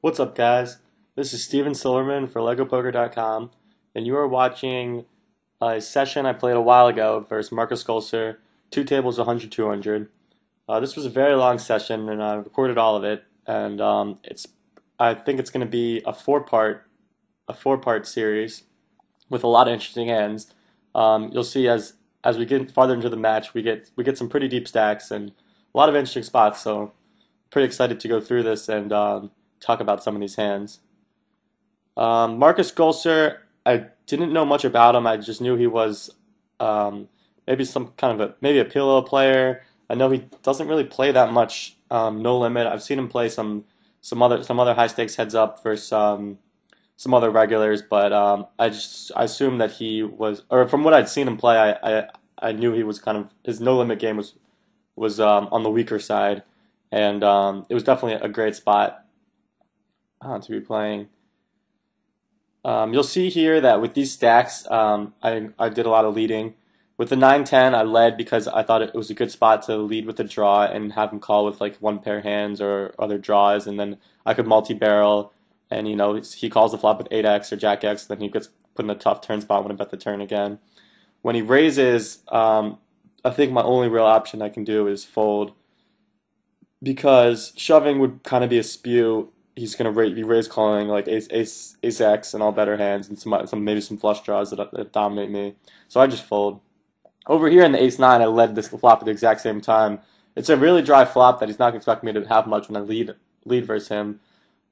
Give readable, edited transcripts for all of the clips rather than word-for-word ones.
What's up, guys? This is Steven Silverman for LeggoPoker.com, and you are watching a session I played a while ago versus Markus Golser, two tables 100-200. This was a very long session, and I recorded all of it, and I think it's going to be a four-part series with a lot of interesting hands. You'll see as we get farther into the match, we get some pretty deep stacks and a lot of interesting spots. So, pretty excited to go through this and talk about some of these hands. Markus Golser, I didn't know much about him. I just knew he was maybe some kind of maybe a pillow player. I know he doesn't really play that much no limit. I've seen him play some other high stakes heads up versus some other regulars, but I assumed that he was, or from what I'd seen him play, I knew he was kind of, his no limit game was on the weaker side, and it was definitely a great spot to be playing. You'll see here that with these stacks, I did a lot of leading. With the 9-10, I led because I thought it was a good spot to lead with the draw and have him call with like one pair hands or other draws, and then I could multi-barrel, and he calls the flop with 8x or Jack X, then he gets put in a tough turn spot when I bet the turn again. When he raises, I think my only real option I can do is fold, because shoving would kind of be a spew. He's going to be raise calling like ace X and all better hands and maybe some flush draws that dominate me. So I just fold. Over here in the ace-9, I led this flop at the exact same time. It's a really dry flop that he's not expecting me to have much when I lead versus him.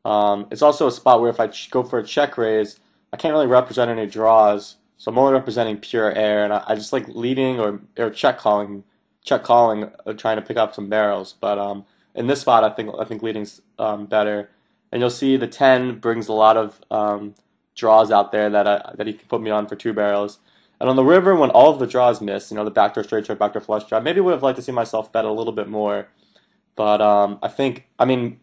It's also a spot where if I go for a check raise, I can't really represent any draws, so I'm only representing pure air, and I just like leading or check calling, trying to pick up some barrels. But in this spot, I think leading's better. And you'll see the 10 brings a lot of draws out there that he can put me on for two barrels. And on the river, when all of the draws miss, the backdoor straight draw, backdoor flush draw, maybe would have liked to see myself bet a little bit more. But I mean,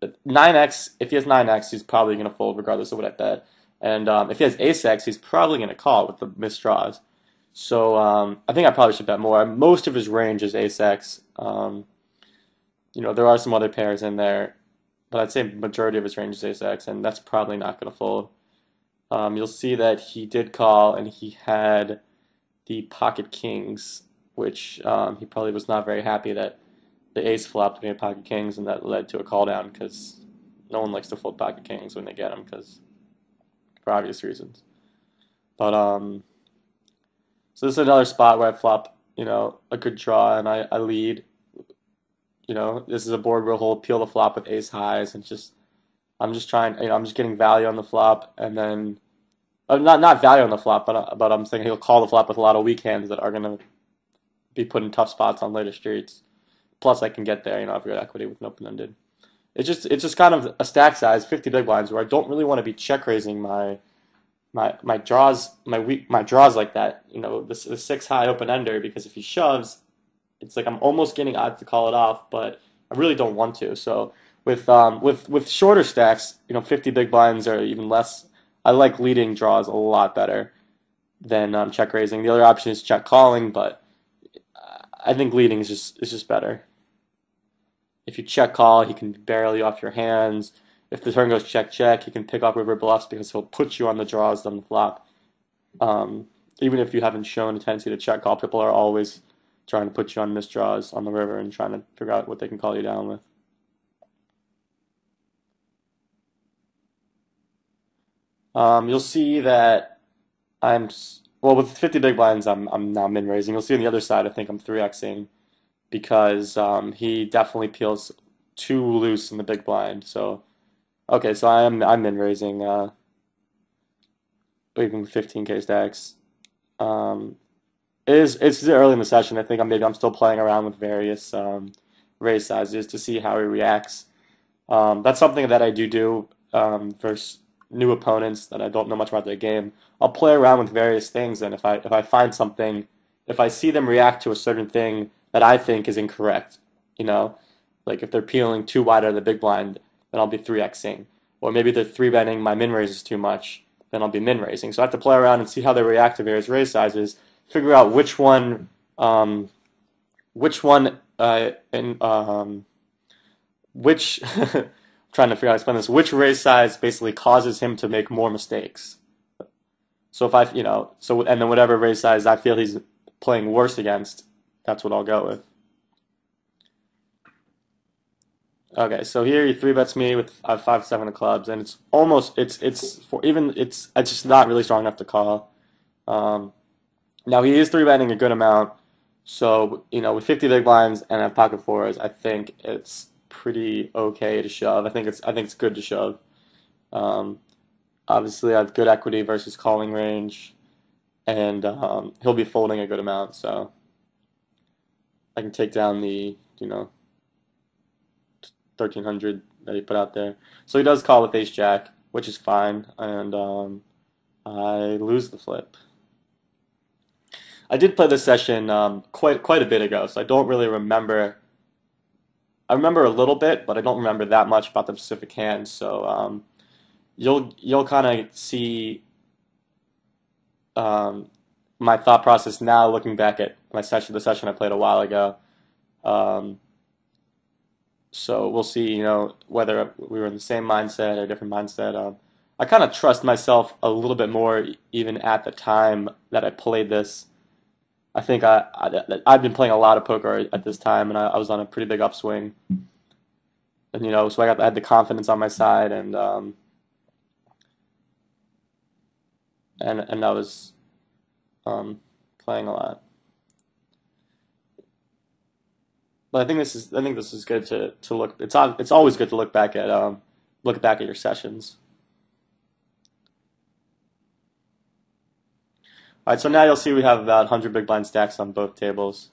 9x, if he has 9x, he's probably going to fold regardless of what I bet. And if he has ace-x, he's probably going to call with the missed draws. So I think I probably should bet more. Most of his range is ace-x. There are some other pairs in there, but I'd say majority of his range is ace-x, and that's probably not going to fold. You'll see that he did call, and he had the pocket kings, which he probably was not very happy that the ace flopped me a pocket kings, and that led to a call down, because no one likes to fold pocket kings when they get them, for obvious reasons. But so this is another spot where I flop, a good draw, and I lead. This is a board where he'll peel the flop with ace highs, and I'm just trying, I'm just getting value on the flop, and then not value on the flop, but I'm saying he'll call the flop with a lot of weak hands that are gonna be put in tough spots on later streets. Plus, I can get there, I've got equity with an open-ended. It's just kind of a stack size, 50 big blinds, where I don't really want to be check raising my draws, my draws like that. The 6 high open-ender, because if he shoves, it's like I'm almost getting odds to call it off, but I really don't want to. So with shorter stacks, 50 big blinds or even less, I like leading draws a lot better than check raising. The other option is check calling, but I think leading is just better. If you check call, he can barrel you off your hands. If the turn goes check check, he can pick off river bluffs because he'll put you on the draws on the flop. Even if you haven't shown a tendency to check call, people are always trying to put you on misdraws on the river and trying to figure out what they can call you down with. You'll see that with 50 big blinds, I'm now min raising. You'll see on the other side, I think I'm 3xing because he definitely peels too loose in the big blind. So okay, so I'm min raising even with 15k stacks. It's early in the session. I think I'm still playing around with various raise sizes to see how he reacts. That's something that I do versus new opponents that I don't know much about their game. I'll play around with various things, and if I find something, if I see them react to a certain thing that I think is incorrect, like if they're peeling too wide out of the big blind, then I'll be 3xing, or maybe they're 3-betting my min raises too much, then I'll be min raising. So I have to play around and see how they react to various raise sizes, figure out which one which trying to figure out how to explain this. Which raise size basically causes him to make more mistakes? So if I, so and then whatever raise size I feel he's playing worse against, that's what I'll go with. Okay, so here he three bets me with 5-7 of clubs, and it's almost it's just not really strong enough to call. Um, Now he is three betting a good amount, so with 50 big blinds and I have pocket fours, I think it's pretty okay to shove. I think it's good to shove. Um, Obviously, I have good equity versus calling range, and he'll be folding a good amount, so I can take down the 1300 that he put out there. So he does call with ace jack, which is fine, and I lose the flip. I did play this session quite a bit ago, so I don't really remember. I remember a little bit, but I don't remember that much about the specific hand. So you'll kind of see um, my thought process now, looking back at the session I played a while ago. Um, so we'll see, whether we were in the same mindset or different mindset. I kind of trust myself a little bit more, even at the time that I played this. I think I've been playing a lot of poker at this time, and I was on a pretty big upswing, and so I had the confidence on my side, and I was playing a lot. But I think this is good to look. It's always good to look back at your sessions. All right, so now you'll see we have about 100 big blind stacks on both tables.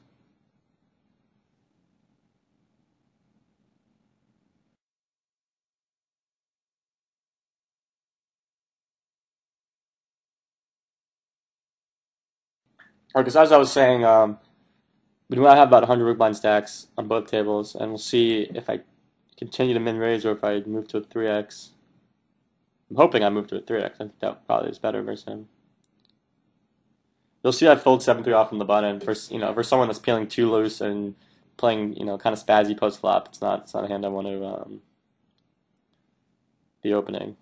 Or because as I was saying, we now have about 100 big blind stacks on both tables, and we'll see if I continue to min raise or if I move to a 3x. I'm hoping I move to a 3x. I think that probably is better versus him. You'll see I fold 7-3 off from the button for someone that's peeling too loose and playing kind of spazzy post flop. It's not a hand I want to be opening.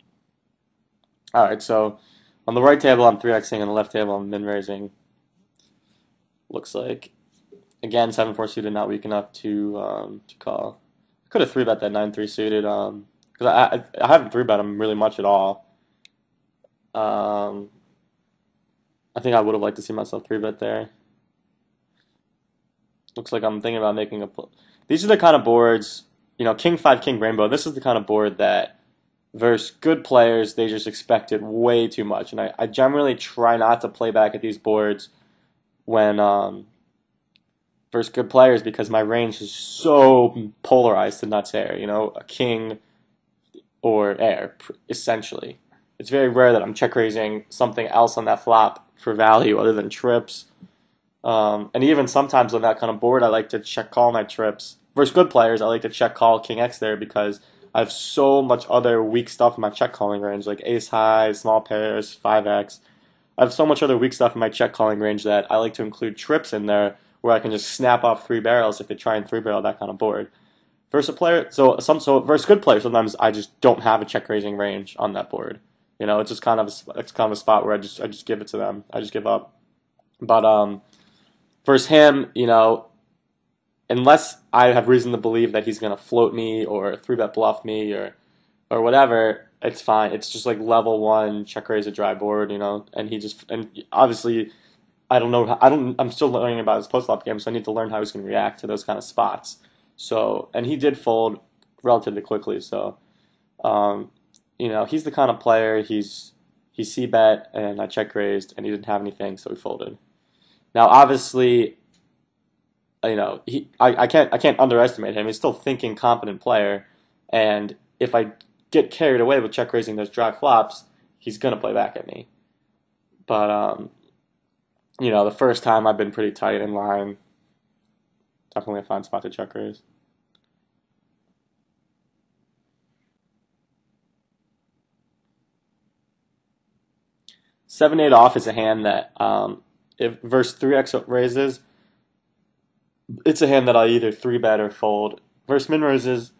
All right, so on the right table I'm 3xing, on the left table I'm min raising. Looks like again 7-4 suited not weak enough to call. I could have 3-bet that 9-3 suited because I haven't 3-bet him really much at all. Um, I think I would have liked to see myself 3-bet there. Looks like I'm thinking about making a. These are the kind of boards, King 5, King Rainbow. This is the kind of board that, versus good players, they just expect it way too much. And I generally try not to play back at these boards when versus good players because my range is so polarized to nuts air. A king or air, essentially. It's very rare that I'm check raising something else on that flop for value other than trips. And even sometimes on that kind of board, I like to check call my trips. Versus good players, I like to check call King X there because I have so much other weak stuff in my check calling range, like ace high, small pairs, 5x. I have so much other weak stuff in my check calling range that I like to include trips in there where I can just snap off 3 barrels if they try and 3-barrel that kind of board. Versus a player, so versus good players, sometimes I just don't have a check raising range on that board. It's just kind of a spot where I just give it to them. I just give up. But versus him, unless I have reason to believe that he's gonna float me or 3-bet bluff me or whatever, it's fine. It's just like level 1 check raise a dry board, and obviously I don't know. I'm still learning about his post flop game, so I need to learn how he's gonna react to those kind of spots. So and he did fold relatively quickly. So he's the kind of player he c-bet and I check raised and he didn't have anything, so he folded. Now, obviously, I can't underestimate him. He's still a thinking, competent player, and if I get carried away with check raising those dry flops, he's gonna play back at me. But the first time I've been pretty tight in line. Definitely a fine spot to check raise. 7-8 off is a hand that if versus 3x raises, it's a hand that I'll either 3-bet or fold. Versus min raises,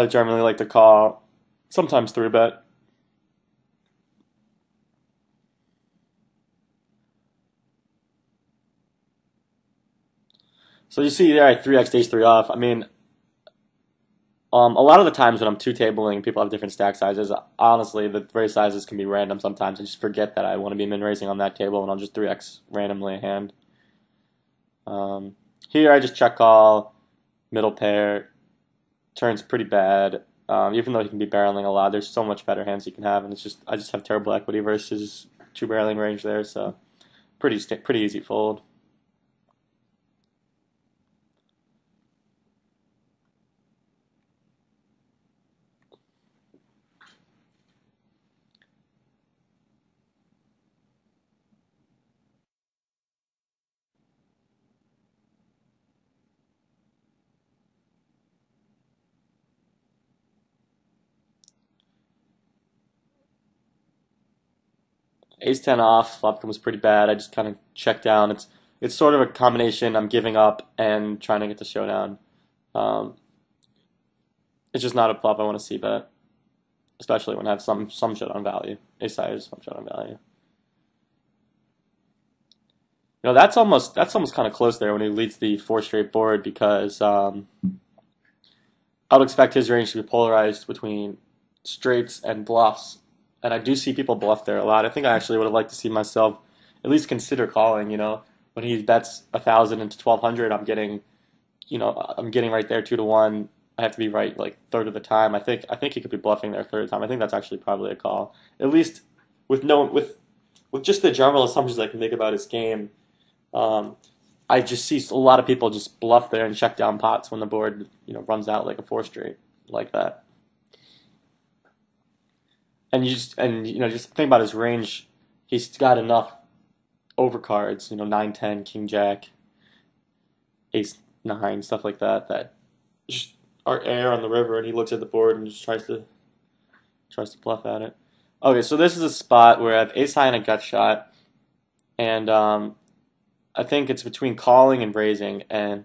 I generally like to call, sometimes 3-bet. So you see there, I 3x stage 3 off. I mean, a lot of the times when I'm two-tabling, people have different stack sizes. Honestly, the raise sizes can be random sometimes. I just forget that I want to be min-raising on that table, and I'll just 3x randomly a hand. Here I just check call, middle pair, turns pretty bad. Even though he can be barreling a lot, there's so much better hands you can have, and I just have terrible equity versus two barreling range there, so pretty easy fold. Ace 10 off, flop becomes pretty bad. I just kind of check down. It's sort of a combination. I'm giving up and trying to get the showdown. Um, it's just not a flop I want to see bet, especially when I have some showdown value. Ace high is some showdown value. You know, that's almost kind of close there when he leads the four straight board because I would expect his range to be polarized between straights and bluffs, and I do see people bluff there a lot. I think I actually would have liked to see myself at least consider calling. You know, when he bets 1,000 into 1,200, I'm getting right there 2 to 1. I have to be right like third of the time. I think he could be bluffing there third of the time. I think that's actually probably a call, at least with no with just the general assumptions I can make about his game. Um, I just see a lot of people just bluff there and check down pots when the board, runs out like a four straight like that. And just think about his range. He's got enough overcards, 9, 10, king, jack, ace, 9, stuff like that that just are air on the river, and he looks at the board and just tries to bluff at it. Okay, so this is a spot where I have ace high and a gut shot, and I think it's between calling and raising, and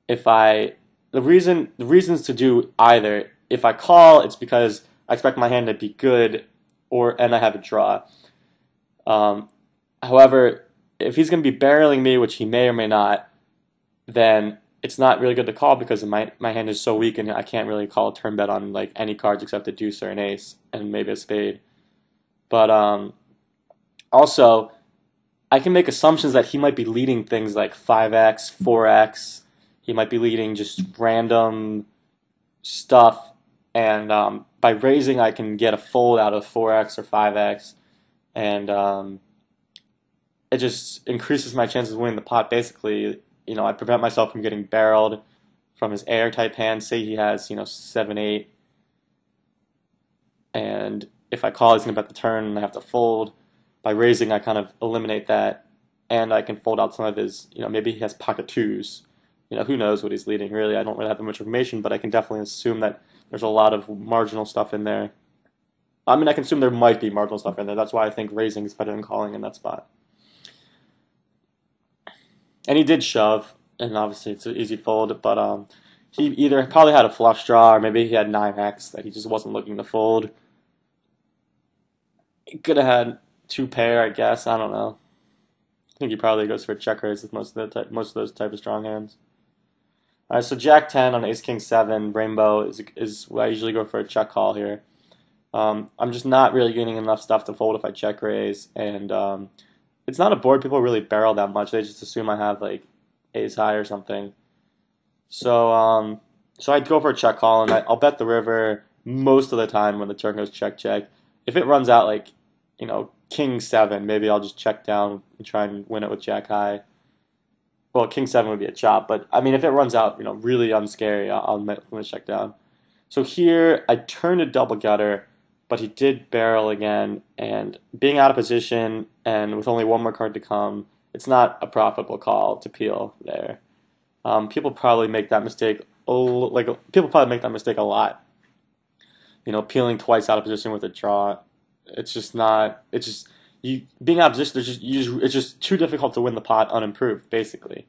if I the reasons to do either, if I call, it's because I expect my hand to be good, and I have a draw. Um, However, if he's going to be barreling me, which he may or may not, then it's not really good to call because my hand is so weak and I can't really call a turn bet on like any cards except a deuce or an ace and maybe a spade. But also, I can make assumptions that he might be leading things like 5x, 4x. He might be leading just random stuff, and by raising, I can get a fold out of 4x or 5x, and it just increases my chances of winning the pot. Basically, I prevent myself from getting barreled from his air type hand. Say he has 7, 8, and if I call, he's gonna bet the turn, and I have to fold. By raising, I kind of eliminate that, and I can fold out some of his. Maybe he has pocket twos. Who knows what he's leading, really. I don't really have that much information, but I can definitely assume that there's a lot of marginal stuff in there. I mean, I can assume there might be marginal stuff in there. That's why I think raising is better than calling in that spot. And he did shove, and obviously it's an easy fold, but he either probably had a flush draw, or maybe he had 9x that he just wasn't looking to fold. He could have had two pair, I guess. I don't know. I think he probably goes for a check raise with most of those type of strong hands. All right, so Jack 10 on Ace King 7 Rainbow is I usually go for a check call here. I'm just not really getting enough stuff to fold if I check raise, and it's not a board people really barrel that much. They just assume I have like ace high or something. So I'd go for a check call, and I'll bet the river most of the time when the turn goes check check. If it runs out like King 7, maybe I'll just check down and try and win it with Jack high. Well, King 7 would be a chop, but I mean, if it runs out, really unscary, I'll check down. So here, I turned a double gutter, but he did barrel again, and being out of position and with only one more card to come, it's not a profitable call to peel there. People probably make that mistake. People probably make that mistake a lot. Peeling twice out of position with a draw. It's just not. It's just you being out of position. It's just too difficult to win the pot unimproved, basically.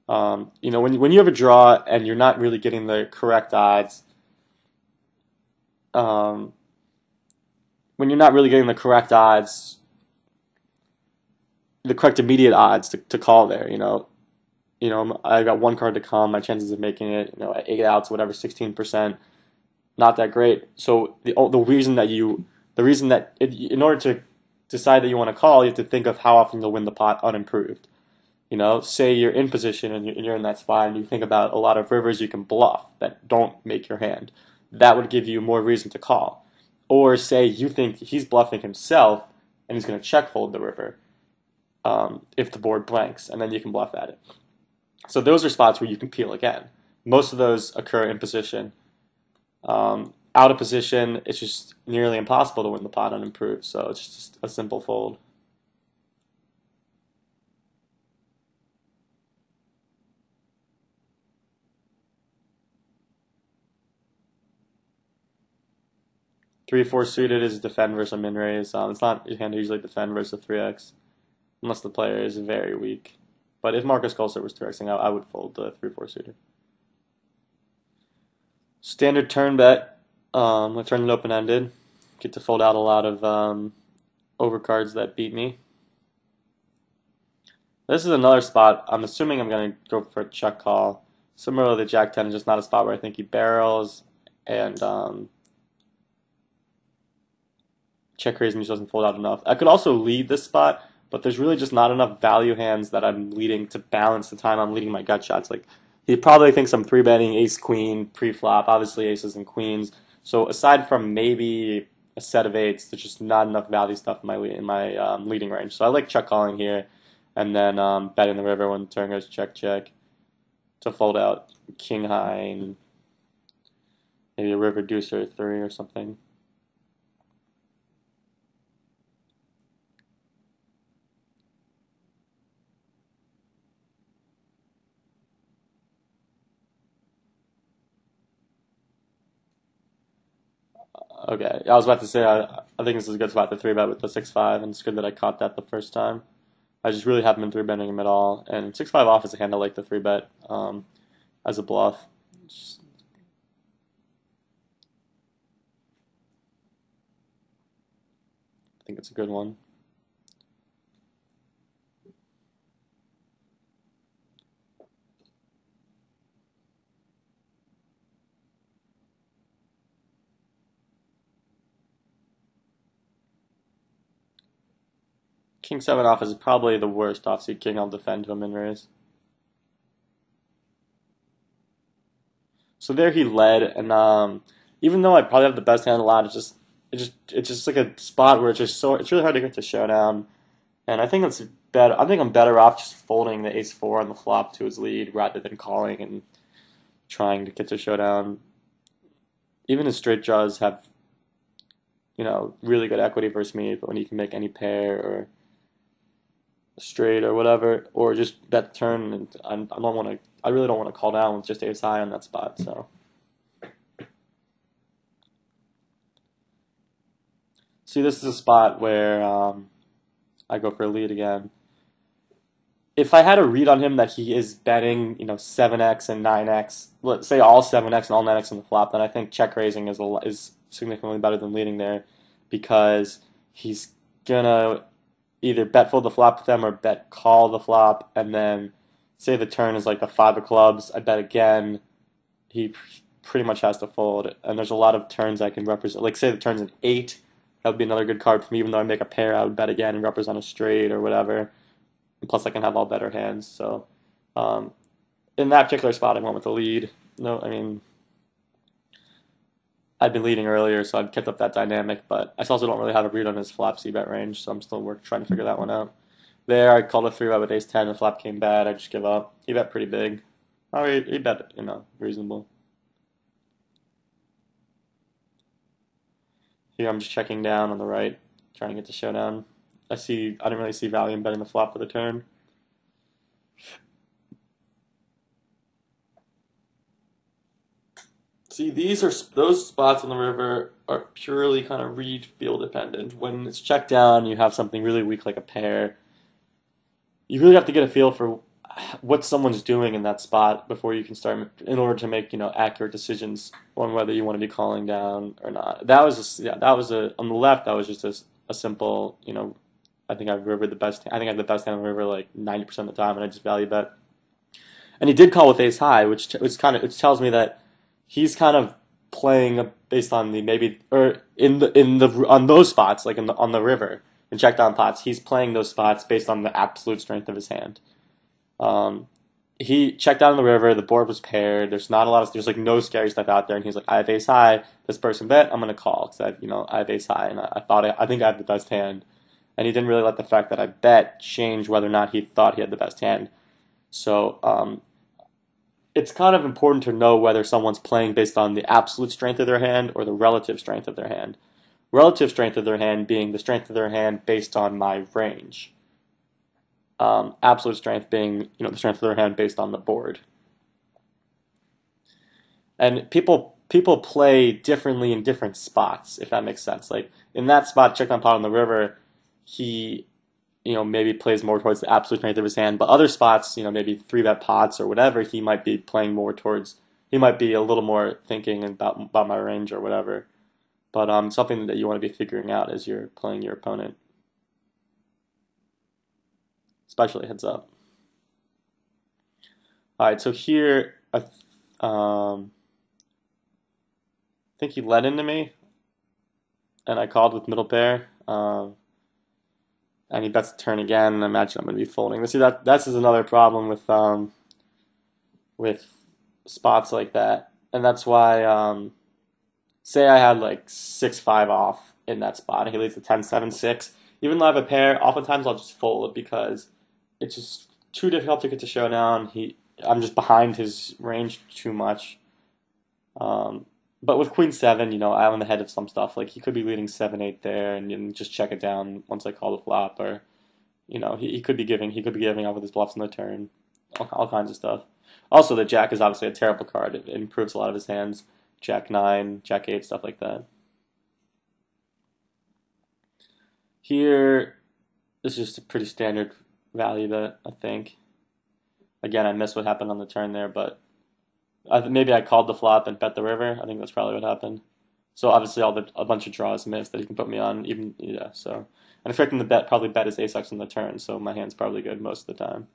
When you have a draw and you're not really getting the correct odds, um, when you're not really getting the correct odds, the correct immediate odds to call there. I got one card to come. My chances of making it, at 8 outs, whatever, 16%, not that great. So the reason that in order to decide that you want to call, you have to think of how often you'll win the pot unimproved. Say you're in position and you're in that spot, and you think about a lot of rivers you can bluff that don't make your hand. That would give you more reason to call. Or say you think he's bluffing himself and he's going to check fold the river if the board blanks, and then you can bluff at it. So those are spots where you can peel again. Most of those occur in position. Out of position, it's just nearly impossible to win the pot unimproved, so it's just a simple fold. Three, four suited is defend versus a min raise. It's not your hand to usually defend versus a 3x, unless the player is very weak. But if Markus Golser was 3xing, I would fold the 3-4 suited. Standard turn bet. I turn it open-ended. Get to fold out a lot of overcards that beat me. This is another spot. I'm assuming I'm going to go for a check call. Similarly, the Jack 10 is just not a spot where I think he barrels, and check raise means doesn't fold out enough. I could also lead this spot, but there's really just not enough value hands that I'm leading to balance the time I'm leading my gut shots. Like, he probably thinks I'm 3-betting ace-queen pre-flop, obviously aces and queens. So aside from maybe a set of eights, there's just not enough value stuff in my leading range. So I like check calling here, and then betting the river when the turn goes check to fold out king high and maybe a river deuce or a 3 or something. Okay, I was about to say I think this is a good spot to 3-bet with the 6-5, and it's good that I caught that the first time. I just really haven't been 3-betting him at all, and 6-5 off is a hand I like to 3-bet as a bluff. I think it's a good one. King 7 off is probably the worst offsuit king I'll defend to a min raise. So there he led, and even though I probably have the best hand a lot, it's just like a spot where it's really hard to get to showdown, and I think it's better. I think I'm better off just folding the ace-4 on the flop to his lead rather than calling and trying to get to showdown. Even his straight draws have really good equity versus me, but when you can make any pair or straight or whatever, or just bet the turn, and I really don't want to call down with just ace high on that spot. So see, this is a spot where I go for a lead again. If I had a read on him that he is betting 7x and 9x, let's say all 7x and all 9x on the flop, then I think check raising is significantly better than leading there, because he's gonna either bet fold the flop with them or bet call the flop, and then say the turn is like the 5 of clubs, I bet again, he pretty much has to fold. And there's a lot of turns I can represent. Like say the turn's an 8, that would be another good card for me. Even though I make a pair, I would bet again and represent a straight or whatever. And plus I can have all better hands. So in that particular spot, I went with the lead. No, I mean, I'd been leading earlier, so I'd kept up that dynamic, but I also don't really have a read on his flop c-bet range, so I'm still trying to figure that one out. There, I called a 3-bet with ace-10, the flop came bad, I just give up. He bet pretty big. Oh, he bet, reasonable. Here I'm just checking down on the right, trying to get the showdown. I didn't really see value in betting the flop for the turn. See, those spots on the river are purely kind of read feel dependent. When it's checked down, you have something really weak like a pair. You really have to get a feel for what someone's doing in that spot before you can start in order to make accurate decisions on whether you want to be calling down or not. That was just, yeah, that was a on the left. That was just a simple, I think I've rivered the best. I think I have the best hand on the river like 90% of the time, and I just value bet. And he did call with ace high, which tells me that he's kind of playing based on the maybe or in the on those spots like on the river and check down pots. He's playing those spots based on the absolute strength of his hand. Um, he checked out on the river. The board was paired. There's not a lot of there's like no scary stuff out there, and he's like, I have ace high. This person bet. I'm gonna call because I have ace high, and I think I have the best hand. And he didn't really let the fact that I bet change whether or not he thought he had the best hand. So it's kind of important to know whether someone's playing based on the absolute strength of their hand or the relative strength of their hand. Relative strength of their hand being the strength of their hand based on my range. Absolute strength being the strength of their hand based on the board. And people play differently in different spots, if that makes sense. Like in that spot, check down pot on the river, he maybe plays more towards the absolute strength of his hand, but other spots, maybe three bet pots or whatever, he might be playing more towards. He might be a little more thinking about my range or whatever. But something that you want to be figuring out as you're playing your opponent, especially heads up. All right, so here think he led into me, and I called with middle pair. And he bets the turn again. I imagine I'm going to be folding. But see, that's another problem with spots like that, and that's why say I had like 6-5 off in that spot, and he leads to 10-7-6. Even though I have a pair, oftentimes I'll just fold because it's just too difficult to get to showdown. I'm just behind his range too much. But with Queen 7, I'm on the head of some stuff. Like he could be leading 7-8 there, and just check it down once I call the flop, or he could be giving up with his bluffs on the turn, all kinds of stuff. Also, the Jack is obviously a terrible card. It improves a lot of his hands. Jack 9, Jack 8, stuff like that. Here, this is just a pretty standard value bet, I think. Again, I missed what happened on the turn there, but maybe I called the flop and bet the river. I think that's probably what happened. So obviously a bunch of draws missed that he can put me on. Even yeah. So I'm expecting the probably bet his ace-x on the turn. So my hand's probably good most of the time.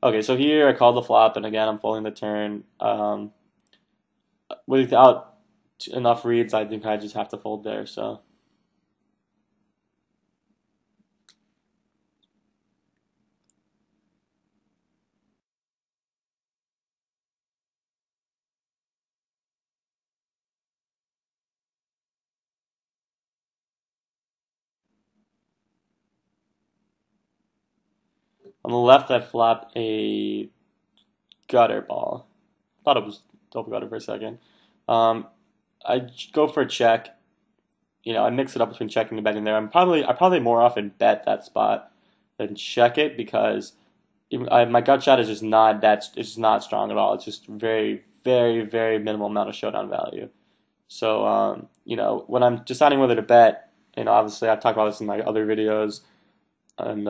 Okay, so here I called the flop, and again I'm folding the turn. Without enough reads, I think I just have to fold there. So. On the left, I flop a gutter ball. Thought it was double gutter for a second. I go for a check. I mix it up between checking and betting there. I probably more often bet that spot than check it because my gut shot is just not it's just not strong at all. It's just very, very, very minimal amount of showdown value. So when I'm deciding whether to bet, obviously I've talked about this in my other videos, and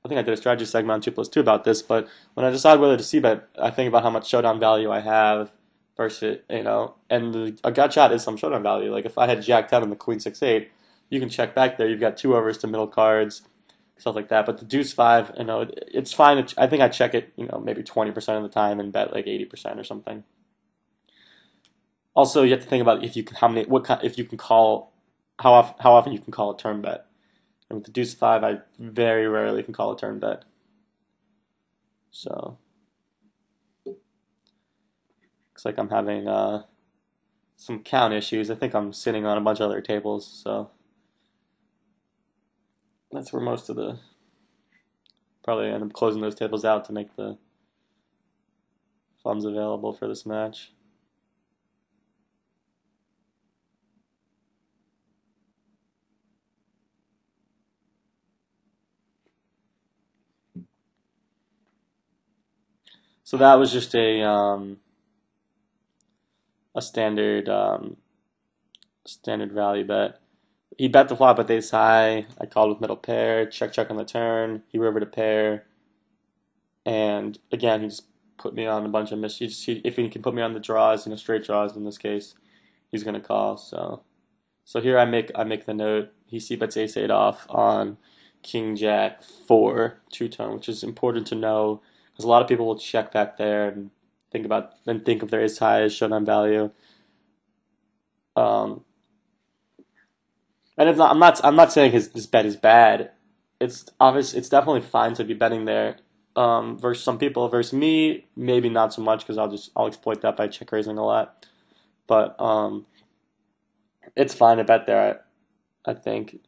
I think I did a strategy segment on 2+2 about this. But when I decide whether to c-bet, I think about how much showdown value I have versus and a gut shot is some showdown value. Like if I had Jack 10 and the Queen 6-8, you can check back there. You've got 2 overs to middle cards, stuff like that. But the Deuce 5, it's fine. I think I check it, maybe 20% of the time and bet like 80% or something. Also, you have to think about if you can if you can call how often you can call a turn bet. And with the Deuce 5, I very rarely can call a turn bet. So looks like I'm having some count issues. I think I'm sitting on a bunch of other tables, so that's where most of the probably end up closing those tables out to make the funds available for this match. So that was just a standard standard value bet. He bet the flop with ace high. I called with middle pair. Check on the turn. He rivered a pair, And again, he just put me on a bunch of if he can put me on the draws, straight draws in this case, he's gonna call. So here I make the note. He c-bets ace-8 off on king jack 4 two-tone, which is important to know because a lot of people will check back there and think of their ace high as showdown value. Um, and it's not, I'm not saying this bet is bad. It's obvious. It's definitely fine to be betting there. Versus some people, versus me, maybe not so much because I'll exploit that by check raising a lot. But it's fine to bet there. I think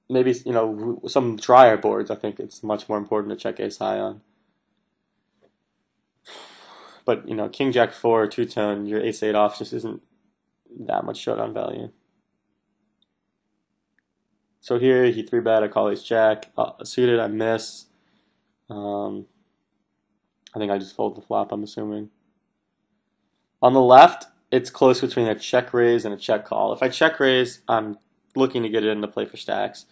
maybe some drier boards. I think it's much more important to check ace high on. But king jack 4 two-tone, your ace-8 off just isn't that much showdown value. So here he 3-bet, I call ace jack. Suited, I miss. I think I just fold the flop, I'm assuming. On the left, it's close between a check raise and a check call. If I check raise, I'm looking to get it into play for stacks.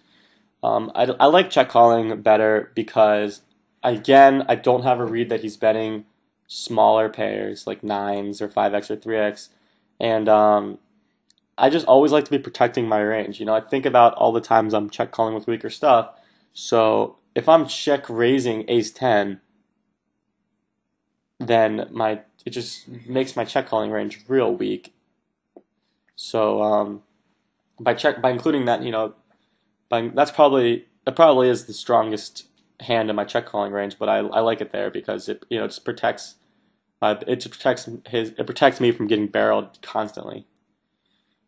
I like check calling better because, again, I don't have a read that he's betting smaller pairs like 9s or 5x or 3x. And I just always like to be protecting my range. I think about all the times I'm check calling with weaker stuff. So if I'm check raising ace 10, then it just makes my check calling range real weak. So by including that, it probably is the strongest hand in my check calling range, but I like it there because it just protects it protects me from getting barreled constantly.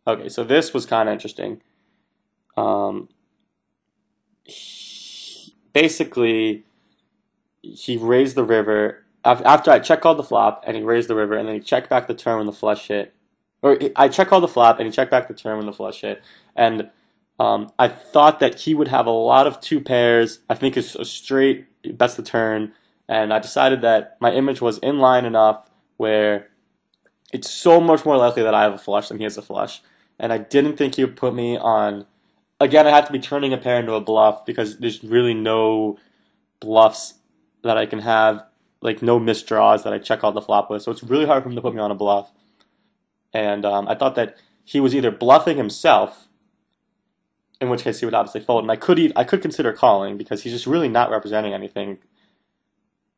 Okay, so this was kind of interesting. Basically, he raised the river after I check called the flop, and he raised the river, and then he checked back the turn when the flush hit. Or I check called the flop, and he checked back the turn when the flush hit. And I thought that he would have a lot of two pairs. I think it's a straight bets the turn, and I decided that my image was in line enough where it's so much more likely that I have a flush than he has a flush. And I didn't think he would put me on. Again, I have to be turning a pair into a bluff because there's really no bluffs that I can have, like no missed draws that I check out the flop with. So it's really hard for him to put me on a bluff. And I thought that he was either bluffing himself, in which case he would obviously fold, and I could consider calling because he's just really not representing anything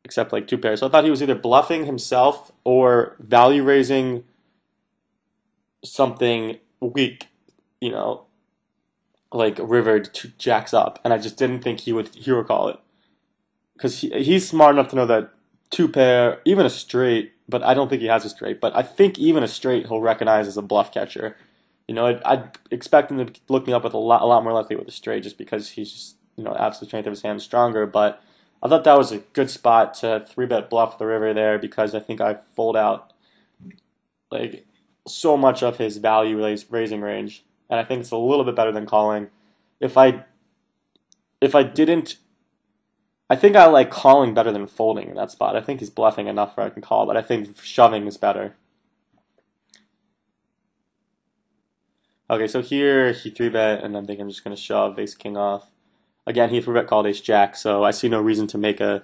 except like two pairs. So I thought he was either bluffing himself or value raising something weak, like river to jacks up, and I just didn't think he would hero call it because he's smart enough to know that two pair, even a straight, but I don't think he has a straight. But I think even a straight he'll recognize as a bluff catcher. I'd expect him to look me up with a lot more likely with a straight just because he's just absolute strength of his hand stronger. But I thought that was a good spot to 3-bet bluff the river there because I think I fold out like so much of his value raising range, and I think it's a little bit better than calling. If I didn't, I think I like calling better than folding in that spot. I think he's bluffing enough where I can call, but I think shoving is better. Okay, so here he 3-bet, and I think I'm just going to shove ace king off. Again, he 3-bet called ace jack, so I see no reason to make a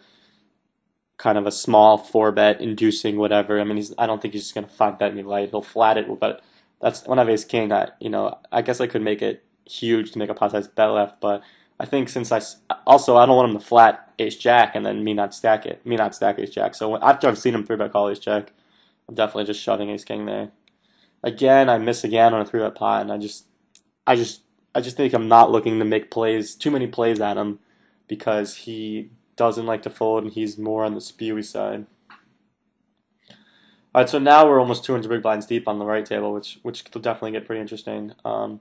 kind of a small 4-bet inducing whatever. I mean, I don't think he's just going to 5-bet me light. He'll flat it, but that's when I have ace king. I guess I could make it huge to make a pot size bet left, but I think since I don't want him to flat ace jack and then me not stack ace jack. So after I've seen him 3-bet call ace jack, I'm definitely just shoving ace king there. Again, I miss again on a 3-bet pot, and I just think I'm not looking to make too many plays at him because he doesn't like to fold and he's more on the spewy side. All right, so now we're almost 200 big blinds deep on the right table, which will definitely get pretty interesting. We'll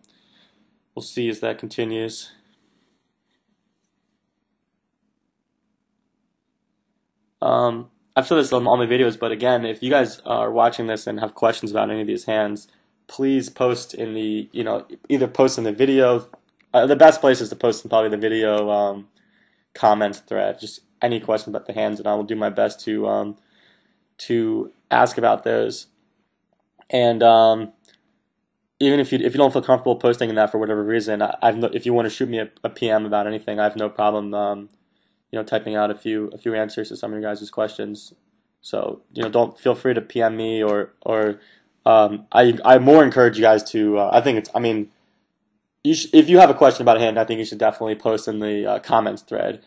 see as that continues. I've said this on all my videos, but again, if you guys are watching this and have questions about any of these hands, please post in the, either post in the video. The best place is to post in probably the video comments thread. Just any question about the hands, and I will do my best to ask about those. And even if you don't feel comfortable posting in that for whatever reason, if you want to shoot me a PM about anything, I have no problem typing out a few answers to some of your guys' questions. So don't feel free to PM me or I more encourage you guys to. I mean, if you have a question about a hand, I think you should definitely post in the comments thread,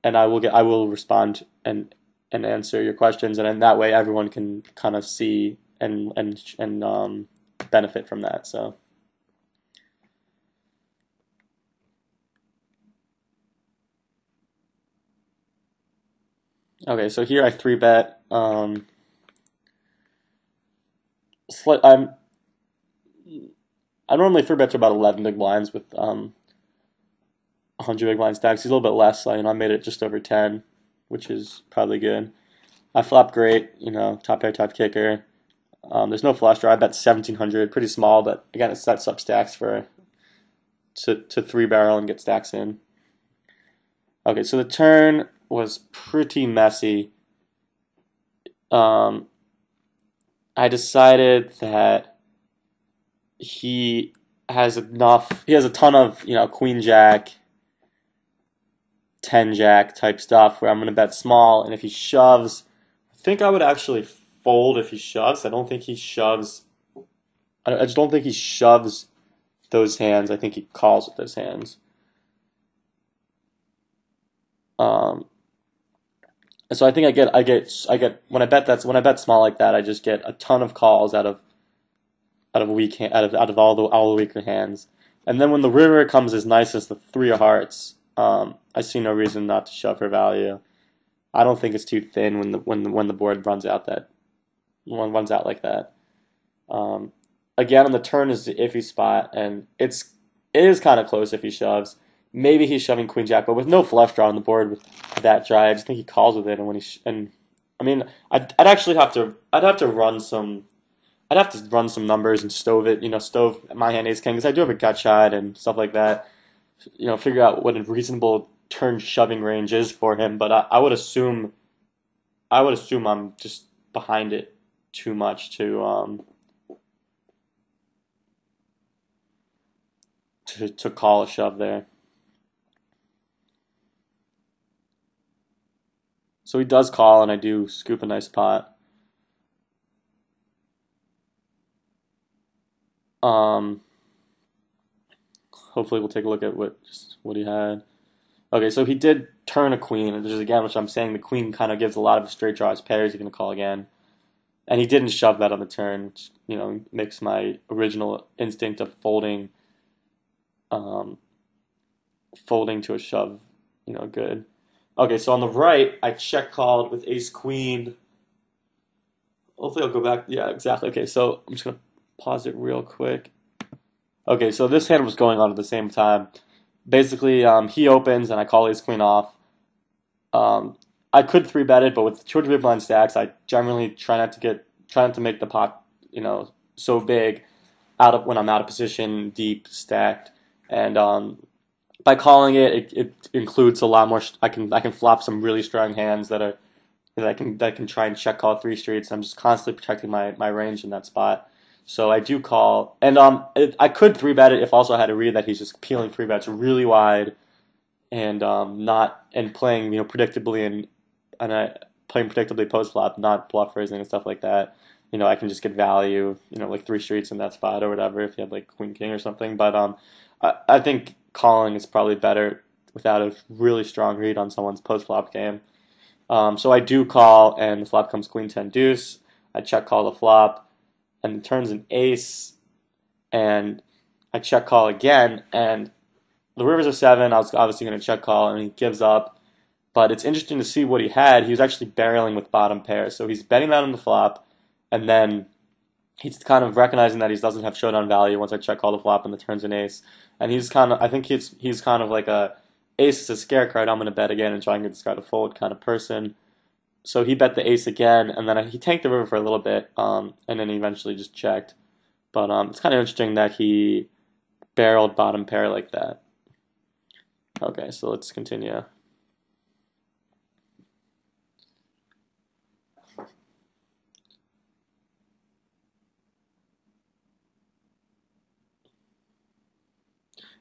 and I will respond and answer your questions, and in that way everyone can kind of see and benefit from that. So. Okay, so here I three bet. I'm I normally three bet to about 11 big blinds with 100 big blind stacks. He's a little bit less, so I made it just over 10, which is probably good. I flop great, top pair, top kicker. There's no flush draw. I bet 1700, pretty small, but again, it sets up stacks to three barrel and get stacks in. Okay, so the turn was pretty messy. I decided that he has enough. He has a ton of queen jack, 10 jack type stuff where I'm gonna bet small, and if he shoves, I think I would actually fold if he shoves. I don't think he shoves. I just don't think he shoves those hands. I think he calls with those hands. Um, so I think I get when I bet small like that, I just get a ton of calls out of out of all the weaker hands. And then when the river comes as nice as the three of hearts, I see no reason not to shove for value. I don't think it's too thin when the board runs out like that. Um, Again, on the turn is the iffy spot, and it is kind of close if he shoves. Maybe he's shoving queen jack, but with no flush draw on the board with that dry, I just think he calls with it. And when and I mean, I'd actually have to run some. I'd have to run some numbers and stove it, stove my hand ace king because I do have a gut shot and stuff like that. Figure out what a reasonable turn shoving range is for him. But I would assume I'm just behind it too much to call a shove there. So he does call, and I do scoop a nice pot. Um, Hopefully we'll take a look at what he had. Okay, so he did turn a queen, which is again, which I'm saying the queen kind of gives a lot of straight draws pairs. You're gonna call again, and he didn't shove that on the turn, which makes my original instinct of um, folding to a shove, good. Okay, so on the right, I check called with ace queen. Hopefully I'll go back. Yeah, exactly. Okay, so I'm just gonna pause it real quick. Okay, so this hand was going on at the same time. Basically, he opens and I call ace queen off. Um, I could three bet it, but with 200 big blind stacks, I generally try not to make the pot, so big out of when I'm out of position, deep stacked, and by calling it includes a lot more. I can flop some really strong hands that can try and check call three streets. I'm just constantly protecting my range in that spot. So I do call, and I could three bet it if also I had a read that he's just peeling three bets really wide and not and playing predictably and I playing predictably post flop, not bluff raising and stuff like that. I can just get value, like three streets in that spot or whatever if you have like queen king or something. But I think calling is probably better without a really strong read on someone's post flop game. So I do call, and the flop comes queen ten deuce. I check call the flop, and it turns an ace, and I check call again, and the river's a seven. I was obviously going to check call, and he gives up. But it's interesting to see what he had. He was actually barreling with bottom pair, so he's betting that on the flop, and then he's kind of recognizing that he doesn't have showdown value once I check call the flop and the turns an ace. And I think he's kind of like a ace is a scare card. I'm going to bet again and try and get this guy to fold kind of person. So he bet the ace again, and then he tanked the river for a little bit, and then he eventually just checked. But it's kind of interesting that he barreled bottom pair like that. Okay, so let's continue.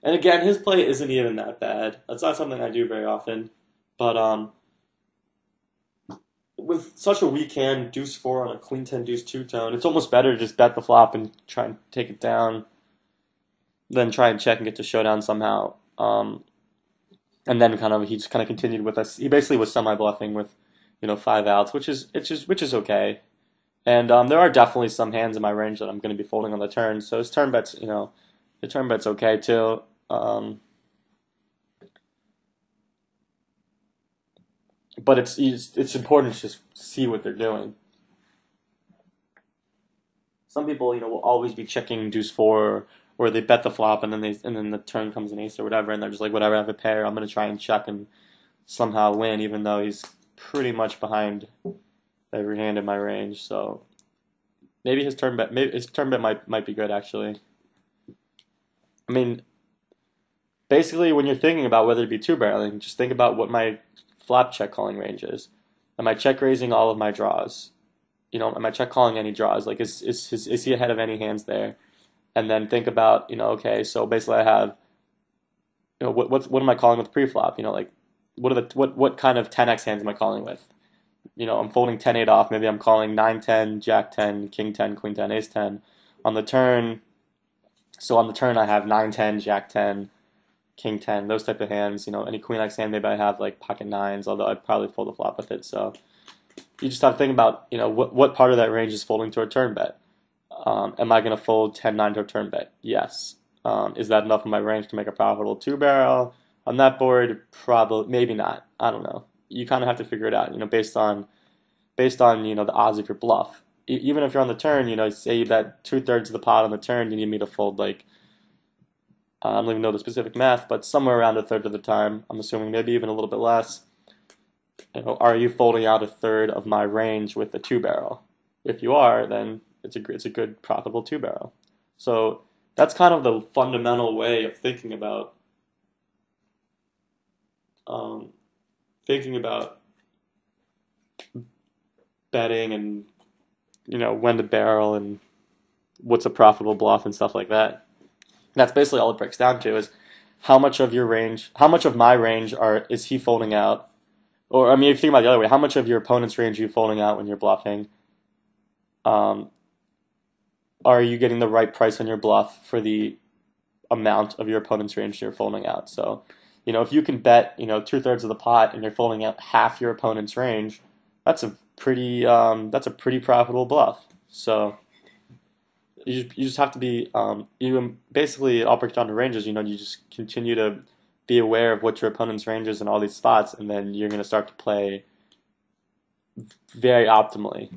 And again, his play isn't even that bad. That's not something I do very often. But with such a weak hand, deuce four on a queen ten deuce two tone, it's almost better to just bet the flop and try and take it down than try and check and get to showdown somehow. And then he just kind of continued with us. He basically was semi bluffing with, five outs, which is okay. And there are definitely some hands in my range that I'm going to be folding on the turn. So his turn bet's, the turn bet's okay too. But it's important to just see what they're doing. Some people, will always be checking deuce four, or they bet the flop and then the turn comes an ace or whatever, and they're just like, whatever, I have a pair, I'm gonna try and check and somehow win, even though he's pretty much behind every hand in my range. So maybe his turn bet might be good actually. I mean, basically, when you're thinking about whether to be two barreling, just think about what my flop check calling range is. Am I check raising all of my draws? Am I check calling any draws? Like, is he ahead of any hands there? And then think about, okay, so basically I have, what am I calling with pre-flop? Like, what kind of 10x hands am I calling with? I'm folding 10-8 off. Maybe I'm calling 9-10, Jack 10, King 10, Queen 10, Ace 10 on the turn. So on the turn I have 9-10, Jack 10, King 10, those type of hands. Any Queen X hand maybe I have like pocket nines, although I'd probably fold the flop with it. So you just have to think about, what part of that range is folding to a turn bet. Am I going to fold 10-9 to a turn bet? Yes. Is that enough in my range to make a profitable two barrel? On that board, probably, maybe not. I don't know. You kind of have to figure it out, based on the odds of your bluff. Even if you're on the turn, say you bet 2/3 of the pot on the turn, you need me to fold like, I don't even know the specific math, but somewhere around a third of the time. I'm assuming maybe even a little bit less. Are you folding out a third of my range with the two barrel? If you are, then it's a good profitable two barrel. So that's kind of the fundamental way of thinking about um, betting and when to barrel and what's a profitable bluff and stuff like that. That's basically all it breaks down to is how much of my range is he folding out? Or I mean, if you think about it the other way, how much of your opponent's range are you folding out when you're bluffing? Are you getting the right price on your bluff for the amount of your opponent's range you're folding out? So, if you can bet, 2/3 of the pot and you're folding out half your opponent's range, that's a pretty profitable bluff. So you just have to be, basically it all breaks down to ranges. You just continue to be aware of what your opponent's range is in all these spots, and then you're going to start to play very optimally.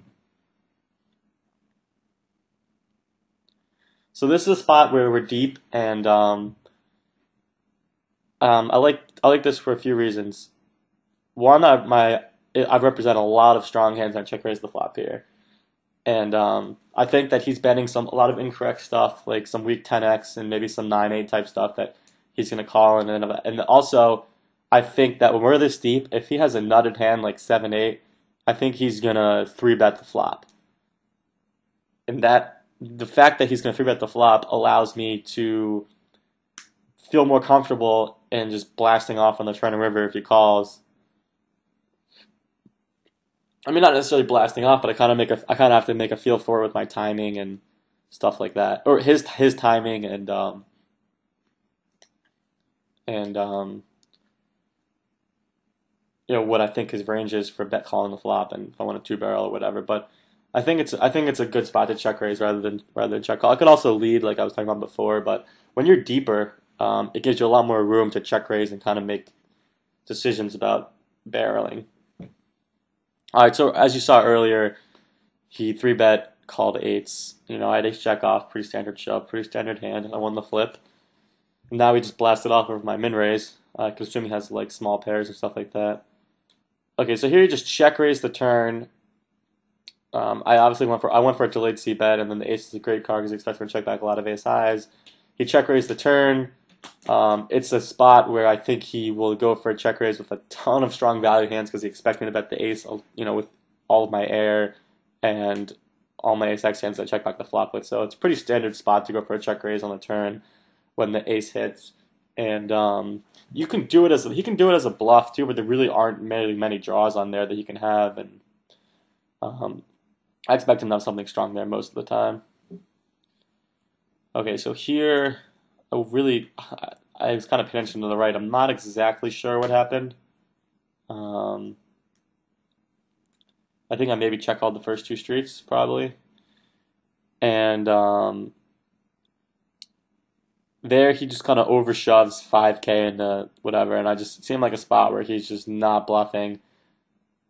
So this is a spot where we're deep, and I like this for a few reasons. One, I represent a lot of strong hands on check raise the flop here, and I think that he's betting a lot of incorrect stuff, like some weak 10x and maybe some 9-8 type stuff that he's gonna call, and also I think that when we're this deep, if he has a nutted hand like 7-8, I think he's gonna 3-bet the flop, and the fact that he's gonna 3-bet the flop allows me to feel more comfortable in just blasting off on the turn and river if he calls. I mean, not necessarily blasting off, but I kind of have to make a feel for it with my timing and stuff like that, or his timing and what I think his range is for bet calling the flop, and if I want a two barrel or whatever. But I think it's a good spot to check raise rather than check call. I could also lead like I was talking about before, but when you're deeper, it gives you a lot more room to check raise and kind of make decisions about barreling. All right, so as you saw earlier, he 3-bet, called eights. I had ace jack off, pretty standard shove, pretty standard hand. I won the flip. And now he just blasted off over my min raise. I could assume he has like small pairs and stuff like that. Okay, so here he just check raised the turn. I obviously went for a delayed c bet, and then the ace is a great card because he expects to check back a lot of ace highs. He check raised the turn. It's a spot where I think he will go for a check raise with a ton of strong value hands because he expects me to bet the ace, with all of my air and all my ace X hands that I check back the flop with. So it's a pretty standard spot to go for a check raise on the turn when the ace hits. and you can do it as he can do it as a bluff too, but there really aren't many draws on there that he can have, and um, I expect him to have something strong there most of the time. Okay, so here, I was kind of paying attention to the right. I'm not exactly sure what happened. Um, I think I maybe check called the first two streets probably, and there he just kind of overshoves 5K into whatever, and I just it seemed like a spot where he's just not bluffing.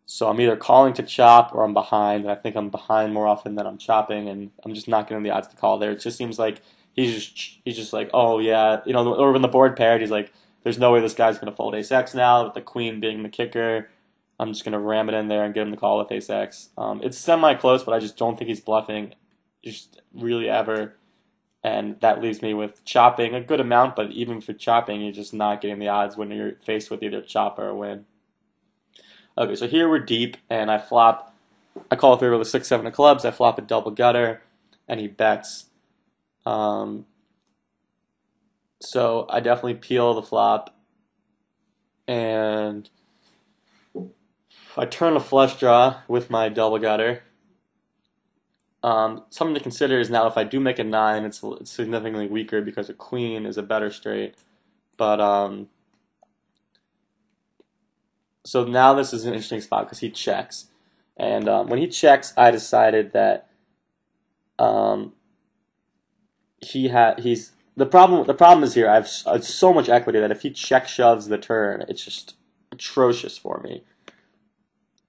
So I'm either calling to chop or I'm behind, and I think I'm behind more often than I'm chopping, and I'm just not getting the odds to call there. It just seems like he's just like, oh yeah, or when the board paired, he's like, there's no way this guy's gonna fold ace X now with the queen being the kicker. I'm just gonna ram it in there and get him to call with ace X. It's semi close, but I just don't think he's bluffing, just really ever. And that leaves me with chopping a good amount, but even for chopping, you're just not getting the odds when you're faced with either chop or a win. Okay, so here we're deep, and I call a favor with 6-7 of clubs, I flop a double gutter, and he bets. Um, so I definitely peel the flop, and I turn a flush draw with my double gutter. Something to consider is now if I do make a 9, it's significantly weaker because a queen is a better straight. But so now this is an interesting spot because he checks, and when he checks, I decided that um, he's the problem. The problem is here. I have so much equity that if he check shoves the turn, it's just atrocious for me.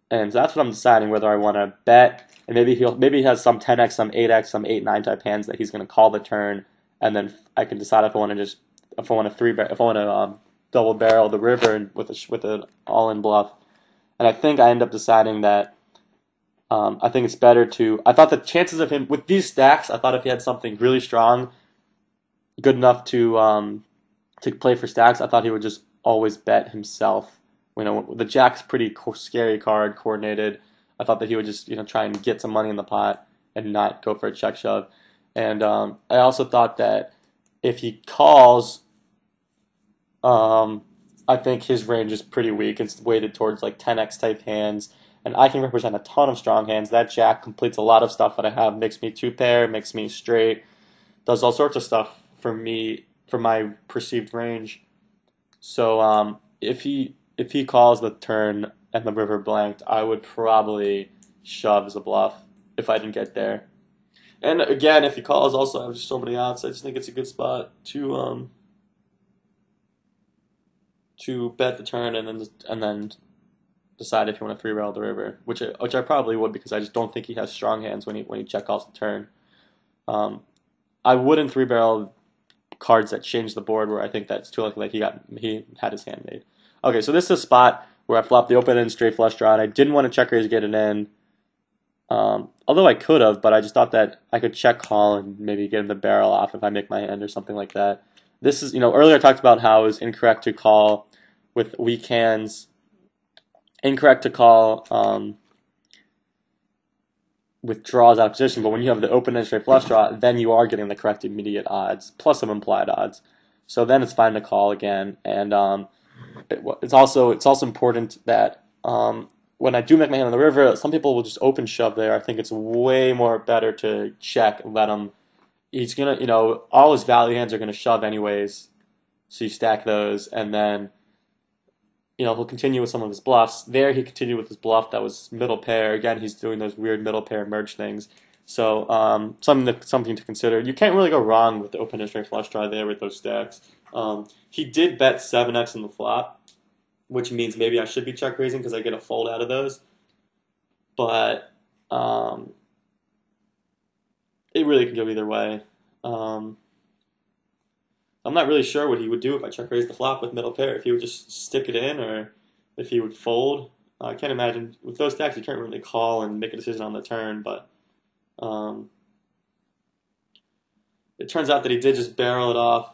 And so that's what I'm deciding whether I want to bet, and maybe he has some 10x, some 8x, some 8-9 type hands that he's going to call the turn, and then I can decide if I want to double barrel the river and with an all in bluff. And I think I end up deciding that I think it's better to. I thought the chances of him with these stacks, I thought if he had something really strong, good enough to play for stacks, I thought he would just always bet himself. The jack's pretty scary card, coordinated. I thought that he would just try and get some money in the pot and not go for a check shove. And I also thought that if he calls, I think his range is pretty weak. It's weighted towards like 10x type hands, and I can represent a ton of strong hands. That jack completes a lot of stuff that I have. Makes me two pair, makes me straight, does all sorts of stuff for me for my perceived range. So if he calls the turn and the river blanked, I would probably shove as a bluff if I didn't get there. And again, if he calls, also I have just so many outs. I just think it's a good spot to bet the turn and then decide if you want to three barrel the river, which I probably would because I just don't think he has strong hands when he check calls the turn. I wouldn't three barrel cards that change the board where I think that's too likely that he had his hand made. Okay, so this is a spot where I flopped the open end straight flush draw, and I didn't want to check raise to get it in. Although I could have, but I just thought that I could check call and maybe get him the barrel off if I make my hand or something like that. This is, earlier I talked about how it was incorrect to call with weak hands, incorrect to call with draws out of position, but when you have the open end straight flush draw, then you are getting the correct immediate odds, plus some implied odds. So then it's fine to call again, and it's also important that when I do make my hand on the river, some people will just open shove there. I think it's way more better to check and let him. He's gonna, all his value hands are gonna shove anyways. So you stack those, and then he'll continue with some of his bluffs. There he continued with his bluff that was middle pair. Again, he's doing those weird middle pair merge things. So something to consider. You can't really go wrong with the open and straight flush draw there with those stacks. He did bet 7x in the flop, which means maybe I should be check raising because I get a fold out of those. But it really can go either way. I'm not really sure what he would do if I check raise the flop with middle pair. If he would just stick it in or if he would fold. I can't imagine. With those stacks, you can't really call and make a decision on the turn, but it turns out that he did just barrel it off.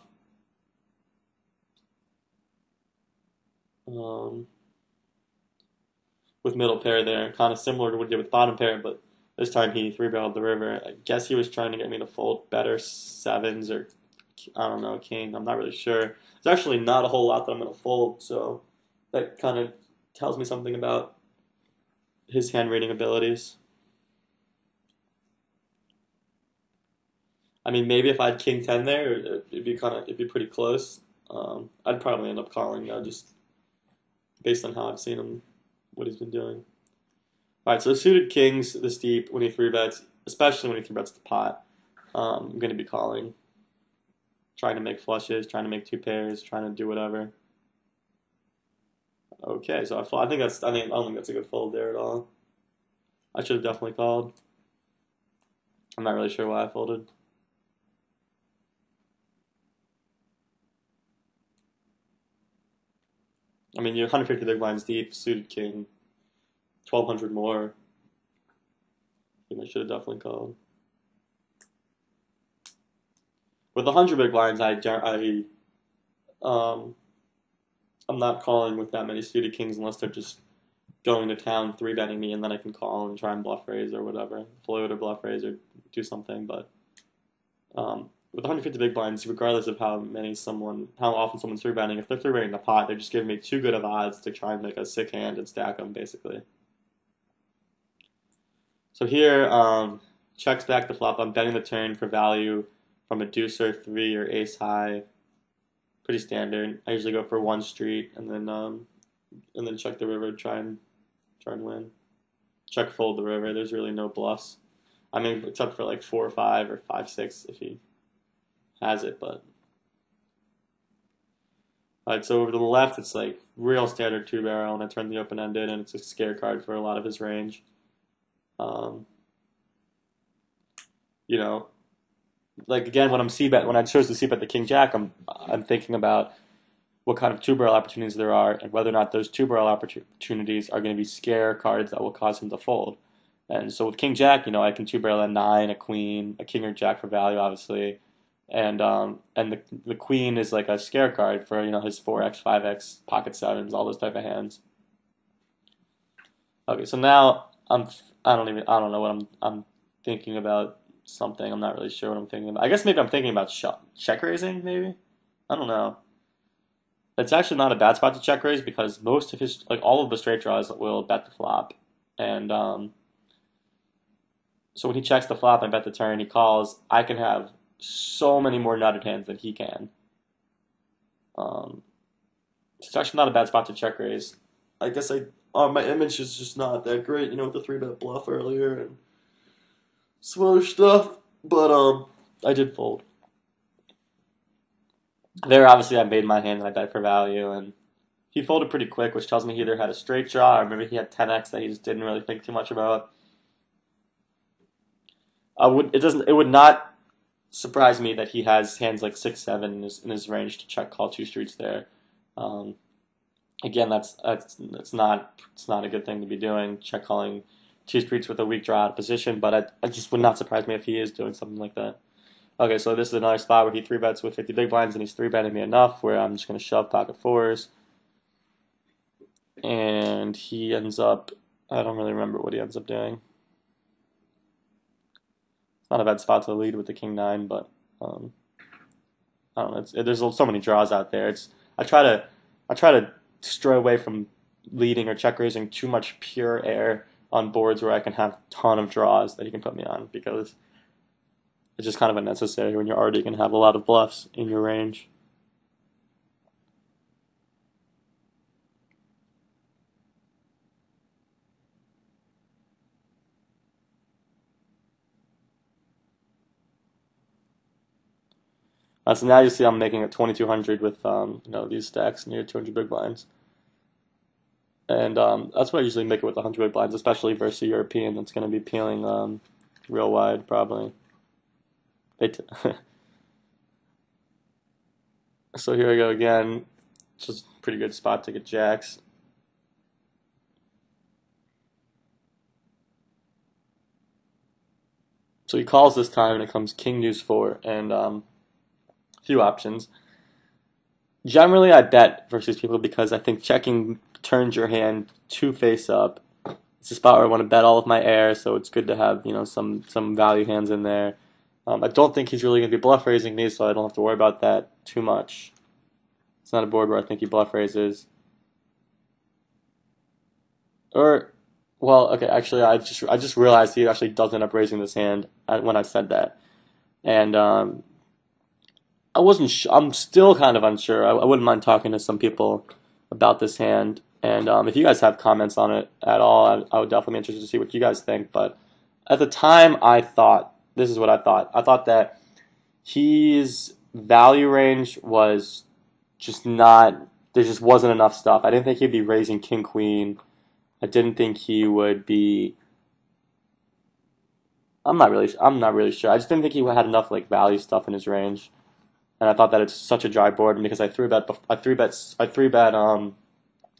With middle pair there, kind of similar to what he did with bottom pair, but this time he three barreled the river. I guess he was trying to get me to fold better sevens or I don't know, king. I'm not really sure. There's actually not a whole lot that I'm gonna fold, so that kind of tells me something about his hand reading abilities. I mean, maybe if I had king 10 there, it'd be pretty close. I'd probably end up calling though, just based on how I've seen him, what he's been doing. All right, so suited kings this deep when he three bets, especially when he three bets the pot, I'm going to be calling, trying to make flushes, trying to make two pairs, trying to do whatever. Okay, so I think I don't think that's a good fold there at all. I should have definitely called. I'm not really sure why I folded. I mean, you're 150 big blinds deep, suited king, 1,200 more. I think I should have definitely called. With 100 big blinds, I'm not calling with that many suited kings unless they're just going to town, three betting me, and then I can call and try and bluff raise or whatever, float or bluff raise or do something. But with 150 big blinds, regardless of how often someone's three betting, if they're three betting the pot, they're just giving me too good of odds to try and make a sick hand and stack them basically. So here, checks back the flop. I'm betting the turn for value from a deuce or three or ace high. Pretty standard. I usually go for one street and then check the river, try and win. Check fold the river. There's really no bluffs. I mean, except for like 4-5 or 5-6 if he has it, but. Alright, so over to the left, it's like real standard two barrel, and I turn the open ended, and it's a scare card for a lot of his range. You know, like again, when I chose to c-bet the king jack, I'm thinking about what kind of two barrel opportunities there are, and whether or not those two barrel opportunities are going to be scare cards that will cause him to fold. And so with king jack, I can two barrel a nine, a queen, a king or jack for value, obviously, and the queen is like a scare card for his 4x, 5x, pocket sevens, all those type of hands. Okay, so now I don't know what I'm thinking about something. I'm not really sure what I'm thinking about. I guess maybe I'm thinking about check raising, maybe? I don't know. It's actually not a bad spot to check raise because most of his, like all of the straight draws will bet the flop. And so when he checks the flop and bet the turn, he calls, I can have so many more nutted hands than he can. It's actually not a bad spot to check raise. I guess my image is just not that great, with the 3-bet bluff earlier and some other stuff, but I did fold. There, obviously, I made my hand and I bet for value, and he folded pretty quick, which tells me he either had a straight draw or maybe he had 10x that he just didn't really think too much about. It would not surprise me that he has hands like 6-7 in his range to check call two streets there. Again, that's not a good thing to be doing, check calling two streets with a weak draw out of position, but I just would not surprise me if he is doing something like that. Okay, so this is another spot where he three bets with 50 big blinds and he's three betting me enough where I'm just going to shove pocket fours. And he ends up, I don't really remember what he ends up doing. It's not a bad spot to lead with the king 9, but I don't know. There's so many draws out there. I try to stray away from leading or check raising too much pure air on boards where I can have a ton of draws that he can put me on because it's just kind of unnecessary when you're already going to have a lot of bluffs in your range. So now you see I'm making it 2,200 with these stacks near 200 big blinds. And that's what I usually make it with 100 big blinds, especially versus a European that's going to be peeling real wide, probably. So here I go again. It's just a pretty good spot to get jacks. So he calls this time, and it comes king deuce 4, and a few options. Generally, I bet versus people because I think checking turns your hand two face up. It's a spot where I want to bet all of my air, so it's good to have some value hands in there. I don't think he's really going to be bluff raising me, so I don't have to worry about that too much. It's not a board where I think he bluff raises. Or, well, okay, actually, I just realized he actually does end up raising this hand when I said that, and I wasn't. I'm still kind of unsure. I wouldn't mind talking to some people about this hand, and if you guys have comments on it at all, I would definitely be interested to see what you guys think. But at the time, I thought this is what I thought. I thought that his value range was just not. There just wasn't enough stuff. I didn't think he'd be raising king queen. I didn't think he would be. I'm not really sure. I just didn't think he had enough like value stuff in his range, and I thought that it's such a dry board. And because I three bet a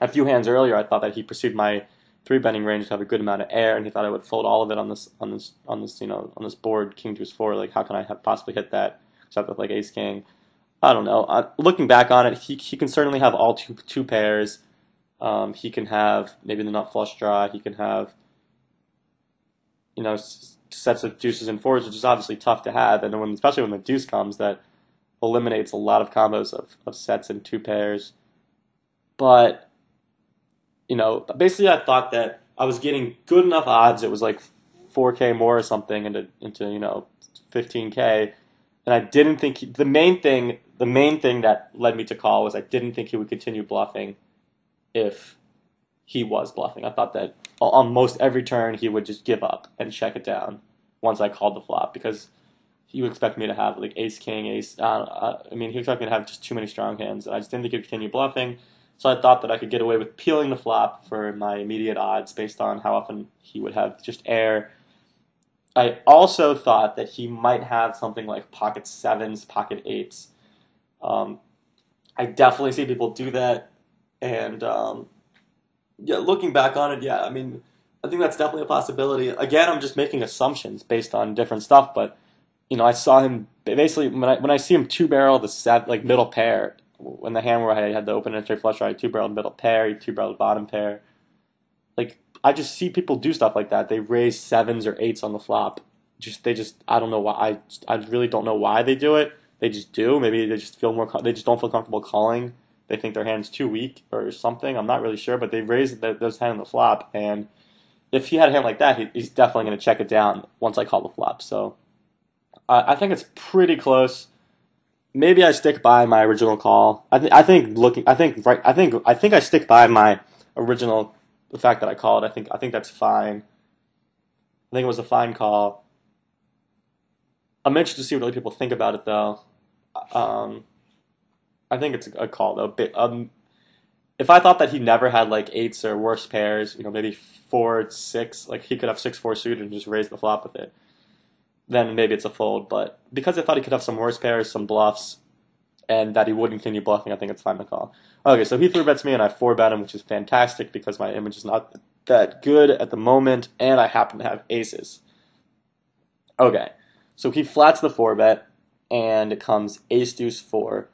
few hands earlier, I thought that he pursued my three betting range to have a good amount of air, and he thought I would fold all of it on this board king deuce four. Like how can I possibly hit that except with like ace king? I don't know. Looking back on it, he can certainly have all two pairs. He can have maybe the nut flush draw. He can have sets of deuces and fours, which is obviously tough to have, and especially when the deuce comes, that eliminates a lot of combos of sets and two pairs. But basically, I thought that I was getting good enough odds. It was like 4K more or something into 15K, and I didn't think the main thing that led me to call was I didn't think he would continue bluffing if he was bluffing. I thought that on most every turn he would just give up and check it down once I called the flop because he would expect me to have like ace king ace. I mean, he would expect me to have just too many strong hands, and I just didn't think he would continue bluffing. So I thought that I could get away with peeling the flop for my immediate odds based on how often he would have just air. I also thought that he might have something like pocket sevens, pocket eights. I definitely see people do that, and yeah, looking back on it, yeah, I mean, I think that's definitely a possibility. Again, I'm just making assumptions based on different stuff, but I saw him basically when I see him two barrel the like middle pair when the hand where I had the open and straight flush draw, I two barreled middle pair, he two barreled bottom pair. Like I just see people do stuff like that. They raise sevens or eights on the flop. I don't know why. I really don't know why they do it. They just do. Maybe they just feel they just don't feel comfortable calling. They think their hand's too weak or something. I'm not really sure, but they raised those hand on the flop, and if he had a hand like that, he's definitely going to check it down once I call the flop. So I think it's pretty close. Maybe I stick by my original call. I think I stick by my original. The fact that I called, I think that's fine. I think it was a fine call. I'm interested to see what other people think about it, though. I think it's a call though. If I thought that he never had like eights or worse pairs, maybe 4-6, like he could have 6-4 suited and just raise the flop with it, then maybe it's a fold. But because I thought he could have some worse pairs, some bluffs, and that he wouldn't continue bluffing, I think it's fine to call. Okay, so he three bets me and I four bet him, which is fantastic because my image is not that good at the moment, and I happen to have aces. Okay, so he flats the four bet, and it comes ace deuce four.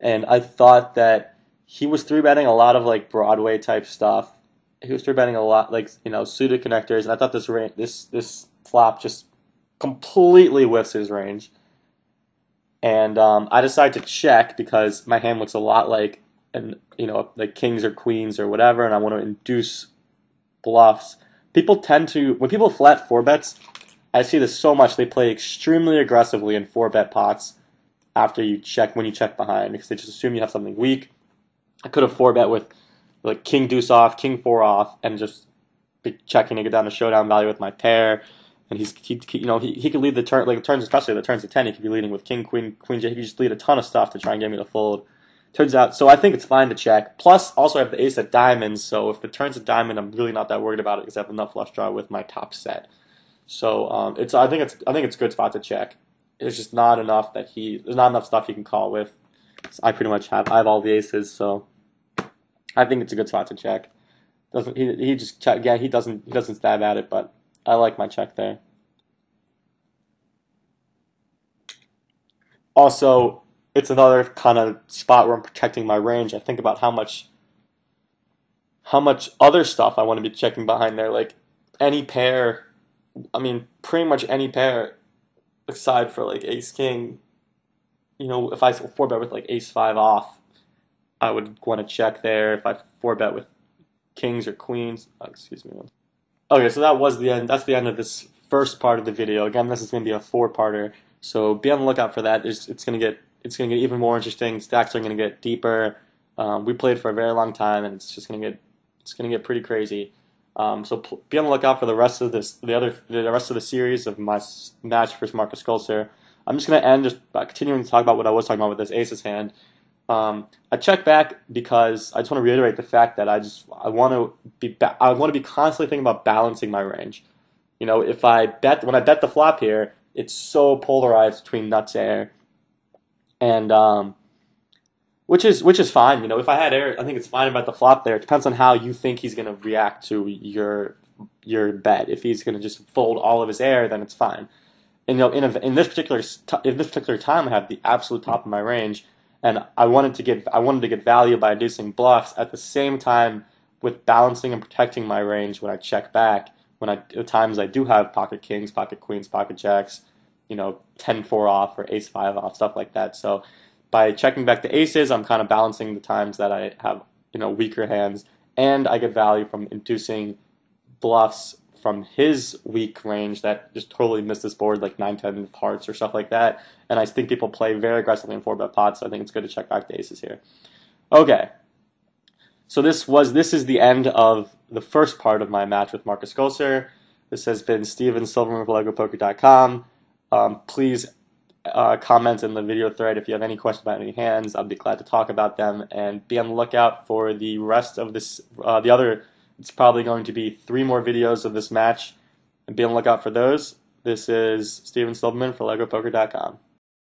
And I thought that he was three betting a lot of like Broadway type stuff. He was three betting a lot like suited connectors, and I thought this flop just completely whiffs his range. And I decided to check because my hand looks a lot like like kings or queens or whatever, and I want to induce bluffs. When people flat four bets, I see this so much. They play extremely aggressively in four bet pots after when you check behind, because they just assume you have something weak. I could have four bet with like king deuce off, king four off, and just be checking to get down to showdown value with my pair. And he could lead the turn, like turns, especially the turns of 10. He could be leading with king, queen, queen, j. He could just lead a ton of stuff to try and get me to fold. Turns out, so I think it's fine to check. Plus, also I have the ace of diamonds, so if the turn's a diamond, I'm really not that worried about it because I have enough flush draw with my top set. So I think it's a good spot to check. There's just not enough there's not enough stuff he can call with. So I have all the aces, so I think it's a good spot to check. He just check? Yeah, he doesn't stab at it, but I like my check there. Also, it's another kind of spot where I'm protecting my range. I think about how much other stuff I want to be checking behind there. Like any pair, I mean, pretty much any pair aside for like ace king, if I 4-bet with like ace 5 off, I would want to check there. If I 4-bet with kings or queens, excuse me. Okay, so that was the end. That's the end of this first part of the video. Again, this is going to be a 4-parter, so be on the lookout for that. It's going to get even more interesting. Stacks are going to get deeper. We played for a very long time, and it's going to get pretty crazy. So be on the lookout for the rest of the rest of the series of my match versus Markus Golser. I'm just going to end just by continuing to talk about what I was talking about with this aces hand. I check back because I just want to reiterate the fact that I want to be constantly thinking about balancing my range. If when I bet the flop here, it's so polarized between nuts air, and which is fine. If I had air, I think it's fine about the flop there. It depends on how you think he's going to react to your bet. If he's going to just fold all of his air, then it's fine. And in this particular time, I have the absolute top of my range, and I wanted to get value by inducing bluffs at the same time with balancing and protecting my range when I check back. The times I do have pocket kings, pocket queens, pocket jacks, 10-4 off or ace 5 off, stuff like that. So by checking back the aces, I'm kind of balancing the times that I have weaker hands, and I get value from inducing bluffs from his weak range that just totally missed this board, like 9-10 of hearts or stuff like that. And I think people play very aggressively in 4-bet pots, so I think it's good to check back the aces here. Okay, so this is the end of the first part of my match with Markus Golser. This has been Steven Silverman for LeggoPoker.com. Please comment in the video thread if you have any questions about any hands. I'll be glad to talk about them, and be on the lookout for the rest of this. It's probably going to be 3 more videos of this match, and be on the lookout for those. This is Steven Silverman for LeggoPoker.com.